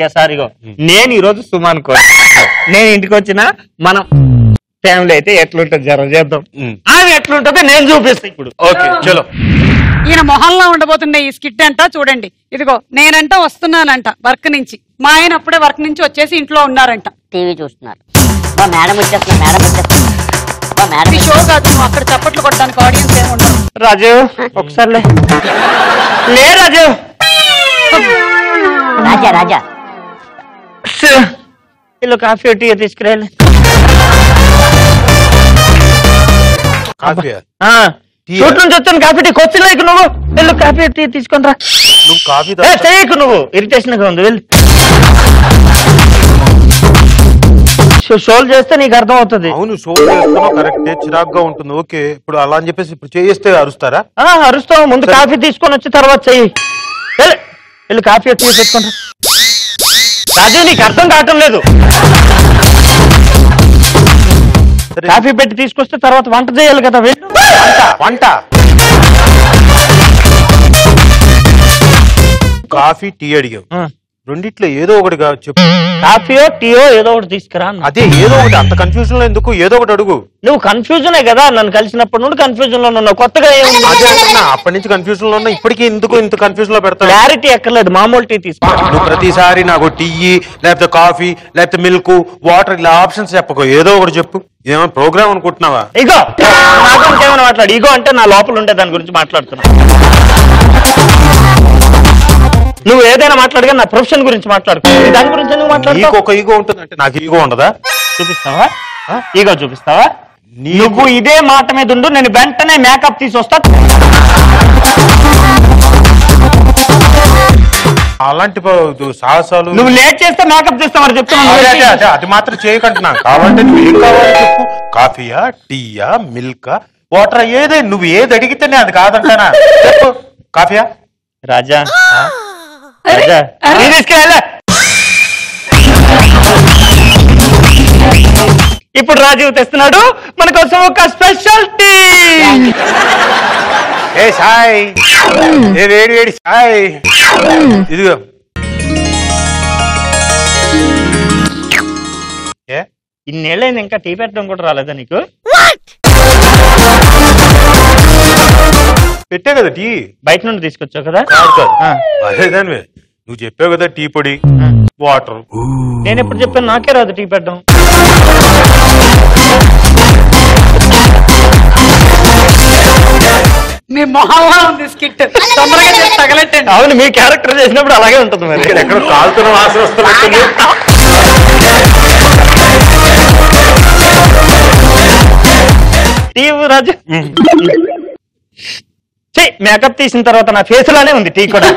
sir ఇగో నేను ఈ రోజు సుమాన్ కో నేను ఇంటికి వచ్చిన మనం ఫ్యామిలీ అయితే ఎట్లుంటది జర చేద్దాం ఆమె ఎట్లుంటదో నేను చూపిస్తా ఇప్పుడు ఓకే చలో ఈయన మొహంలో ఉండబోతుండే ఈ స్కిట్ అంట చూడండి ఇదిగో నేనంట వస్తున్నానంట వర్క్ నుంచి మా ఆయన అప్పుడే వర్క్ నుంచి వచ్చేసి ఇంట్లో ఉన్నారంట టీవీ చూస్తున్నారు మేడం వచ్చేస్తున్నారు ఈ షో కాదు నువ్వు అక్కడ చప్పట్లు కొట్టడానికి ఆడియన్స్ ఏమి ఉండరు రాజు ఒకసారి లే రాజు రాజా రాజా ఇల్లు కాఫీ టీ తీసుకురాలి షూట్ నుంచి వచ్చాను కాఫీ టీ కొచ్చిన నువ్వు వెళ్ళు కాఫీ టీ తీసుకొని రా నువ్వు కాఫీ చేయకు నువ్వు ఇరిటేషన్ గా ఉంది వెళ్ళి షోలు చేస్తే నీకు అర్థం అవుతుంది అవును షోలు చేస్తున్నావు కరెక్టే చిరాగ్గా ఉంటుంది ఓకే ఇప్పుడు అలా అని చెప్పేసి ఇప్పుడు చేస్తే అరుస్తారా అరుస్తావు ముందు కాఫీ తీసుకొని వచ్చి తర్వాత చెయ్యి వెళ్ళి కాఫీ వచ్చి పెట్టుకుంటా రాజు నీకు అర్థం కావటం లేదు కాఫీ పెట్టి తీసుకొస్తే తర్వాత వంట చేయాలి కదా వంట కాఫీ టీ అడిగావు రెండిట్లో ఏదో ఒకటిగా చెప్పు కాఫీయో టీయో ఏదో ఒకటి తీసుకురా అదే ఏదో ఒకటి అంత కన్ఫ్యూజన్ లో ఎందుకు ఏదో ఒకటి అడుగు నువ్వు కన్ఫ్యూజనే కదా నన్ను కలిసినప్పటి నుండి కన్ఫ్యూజన్ లో ఉన్నావు కొత్తగా అప్పటి నుంచి కన్ఫ్యూజన్ లో ఉన్నా ఇప్పటికీ ఎందుకు ఇంత కన్ఫ్యూజన్ లో పెడతావు క్లారిటీ ఎక్కర్లేదు మామూలు టీ తీసుకో నువ్వు ప్రతిసారి నాకు టీ లేకపోతే కాఫీ లేకపోతే మిల్క్ వాటర్ ఇలా ఆప్షన్స్ చెప్పకు ఏదో ఒకటి చెప్పు ఏమైనా ప్రోగ్రామ్ అనుకుంటున్నావా ఇగో నాకు ఇంకేమైనా మాట్లాడు ఇగో అంటే నా లోపల ఉంటే దాని గురించి మాట్లాడుతున్నా నువ్వు ఏదైనా మాట్లాడగా నా ప్రొఫెషన్ గురించి మాట్లాడుకో దాని గురించి నువ్వు మాట్లాడు ఒక ఈగో ఉంటుంది అంటే నాకు ఈగో ఉండదా చూపిస్తావా ఈగో చూపిస్తావా నువ్వు ఇదే మాట మీద ఉండు నేను వెంటనే మేకప్ తీసి వస్తా అలాంటి సాహసాలు నువ్వు లేట్ చేస్తే మేకప్ చేస్తామని చెప్తున్నా అది మాత్రం చేయకంటున్నా కావాలంటే నువ్వు ఏం కావాలో చెప్పు కాఫీయా టీయా మిల్క్ వాటర్ ఏదే నువ్వు ఏది అడిగితేనే అది కాదంటానా చెప్పు కాఫీయా రాజా తీసుకెళ్ళ ఇప్పుడు రాజు తెస్తున్నాడు మన కోసం ఒక స్పెషల్ టీ ఏ సాయ్ ఏ వేడి వేడి సాయ్ ఇదిగో ఇన్నేళ్ళైంది ఇంకా టీ పెట్టడం కూడా రాలేదా నీకు పెట్టే కదా టీ బయట నుండి తీసుకొచ్చావు కదా అదేదానివే నువ్వు చెప్పావు కదా టీ పొడి వాటర్ నేను ఎప్పుడు చెప్పాను నాకే రాదు టీ పెట్టడం మీ మొహంలో ఉంది స్కిట్ తొందరగా తగలెట్టండి అవును మీ క్యారెక్టర్ చేసినప్పుడు అలాగే ఉంటుంది మరి ఎక్కడ కాలుతున్న వాసన వస్తున్నట్టుంది టీ రాజు మేకప్ తీసిన తర్వాత నా ఫేస్ లోనే ఉంది టీ కూడా